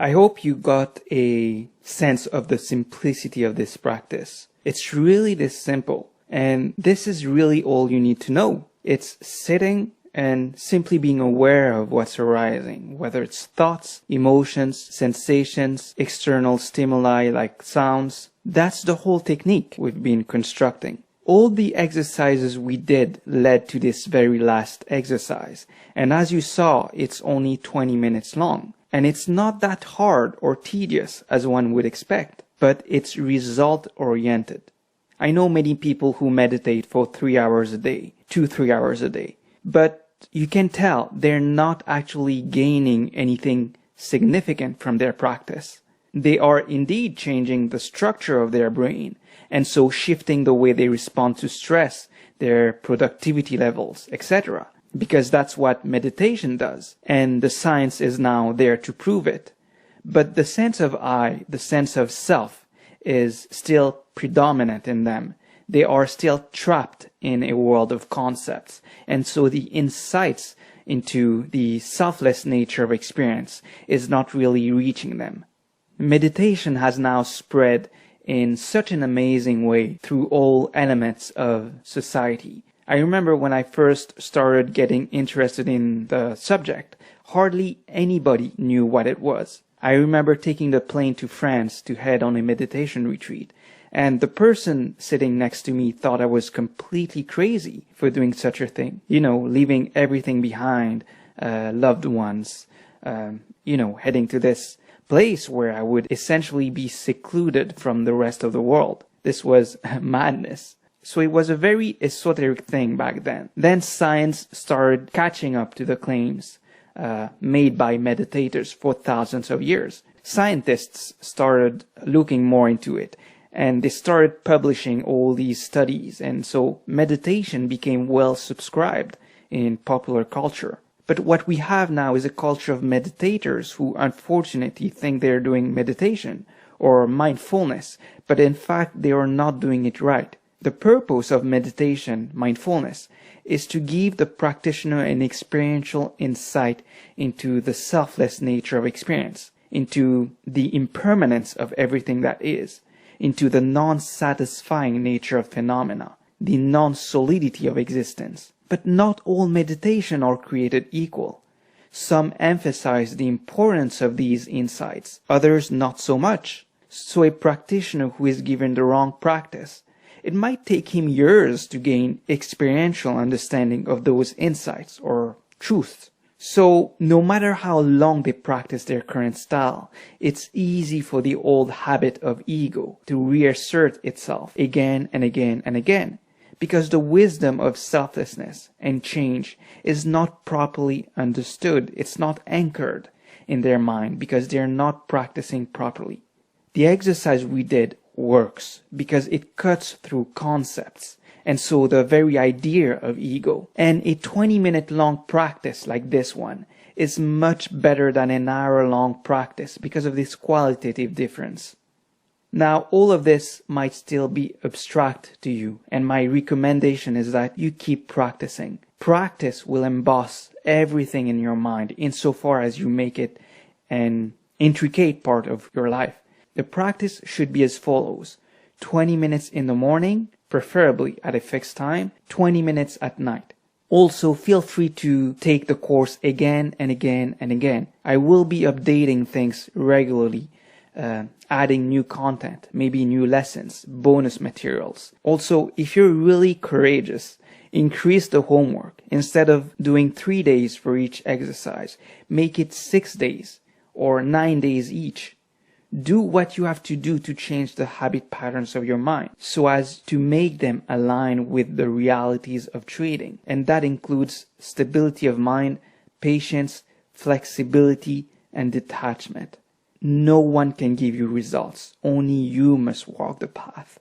I hope you got a sense of the simplicity of this practice. It's really this simple, and this is really all you need to know. It's sitting and simply being aware of what's arising, whether it's thoughts, emotions, sensations, external stimuli like sounds. That's the whole technique we've been constructing. All the exercises we did led to this very last exercise, and as you saw, it's only 20 minutes long. And it's not that hard or tedious as one would expect, but it's result-oriented. I know many people who meditate for 3 hours a day, 2-3 hours a day, but you can tell they're not actually gaining anything significant from their practice. They are indeed changing the structure of their brain, and so shifting the way they respond to stress, their productivity levels, etc. Because that's what meditation does, and the science is now there to prove it. But the sense of I, the sense of self, is still predominant in them. They are still trapped in a world of concepts, and so the insights into the selfless nature of experience is not really reaching them. Meditation has now spread in such an amazing way through all elements of society. I remember when I first started getting interested in the subject, hardly anybody knew what it was. I remember taking the plane to France to head on a meditation retreat, and the person sitting next to me thought I was completely crazy for doing such a thing. You know, leaving everything behind, loved ones, heading to this place where I would essentially be secluded from the rest of the world. This was madness. So it was a very esoteric thing back then. Then science started catching up to the claims made by meditators for thousands of years. Scientists started looking more into it, and they started publishing all these studies, and so meditation became well subscribed in popular culture. But what we have now is a culture of meditators who unfortunately think they're doing meditation or mindfulness, but in fact they are not doing it right. The purpose of meditation, mindfulness, is to give the practitioner an experiential insight into the selfless nature of experience, into the impermanence of everything that is, into the non-satisfying nature of phenomena, the non-solidity of existence. But not all meditation are created equal. Some emphasize the importance of these insights, others not so much. So a practitioner who is given the wrong practice, it might take him years to gain experiential understanding of those insights or truths. So no matter how long they practice their current style, it's easy for the old habit of ego to reassert itself again and again and again, because the wisdom of selflessness and change is not properly understood. It's not anchored in their mind because they're not practicing properly. The exercise we did works because it cuts through concepts, and so the very idea of ego. And a 20-minute long practice like this one is much better than an hour-long practice because of this qualitative difference. Now, all of this might still be abstract to you, and my recommendation is that you keep practicing. Practice will emboss everything in your mind insofar as you make it an intricate part of your life. The practice should be as follows: 20 minutes in the morning, preferably at a fixed time, 20 minutes at night. Also, feel free to take the course again and again and again. I will be updating things regularly, adding new content, maybe new lessons, bonus materials. Also, if you're really courageous, increase the homework. Instead of doing 3 days for each exercise, make it 6 days or 9 days each. Do what you have to do to change the habit patterns of your mind so as to make them align with the realities of trading. And that includes stability of mind, patience, flexibility, and detachment. No one can give you results. Only you must walk the path.